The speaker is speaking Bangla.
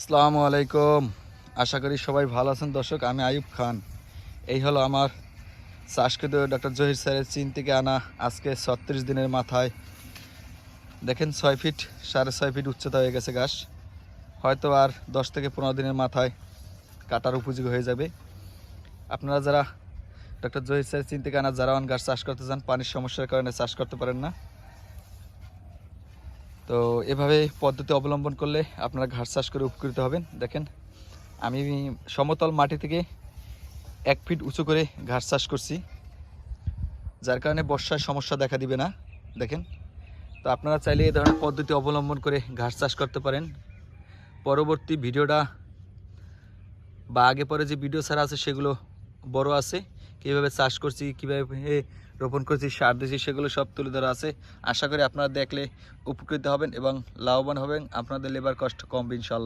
আসসালামু আলাইকুম। আশা করি সবাই ভালো আছেন। দর্শক, আমি আইয়ুব খান। এই হলো আমার চাষকৃত ডক্টর জহির স্যারের চীন থেকে আনা আজকে ৩৬ দিনের মাথায় দেখেন ৬ ফিট ৬.৫ ফিট উচ্চতা হয়ে গেছে গাছ। হয়তো আর ১০ থেকে ১৫ দিনের মাথায় কাটার উপযোগী হয়ে যাবে। আপনারা যারা ডক্টর জহির স্যারের চীন থেকে আনা জারাওয়ান গাছ চাষ করতে চান, পানির সমস্যার কারণে চাষ করতে পারেন না, তো এভাবে পদ্ধতি অবলম্বন করলে আপনারা ঘাস চাষ করে উপকৃত হবেন। দেখেন, আমি সমতল মাটি থেকে ১ ফিট উঁচু করে ঘাস চাষ করছি, যার কারণে বর্ষায় সমস্যা দেখা দিবে না। দেখেন, তো আপনারা চাইলে এই ধরনের পদ্ধতি অবলম্বন করে ঘাস চাষ করতে পারেন। পরবর্তী ভিডিওটা বা আগে পরে যে ভিডিও ছাড়া আছে সেগুলো বড় আছে, কীভাবে চাষ করছি, কীভাবে রোপণ করছি, সার দিয়েছি, সেগুলো সব তুলে ধরা আছে। আশা করি আপনারা দেখলে উপকৃত হবেন এবং লাভবান হবেন। আপনাদের লেবার কষ্ট কমবে ইনশাল্লাহ।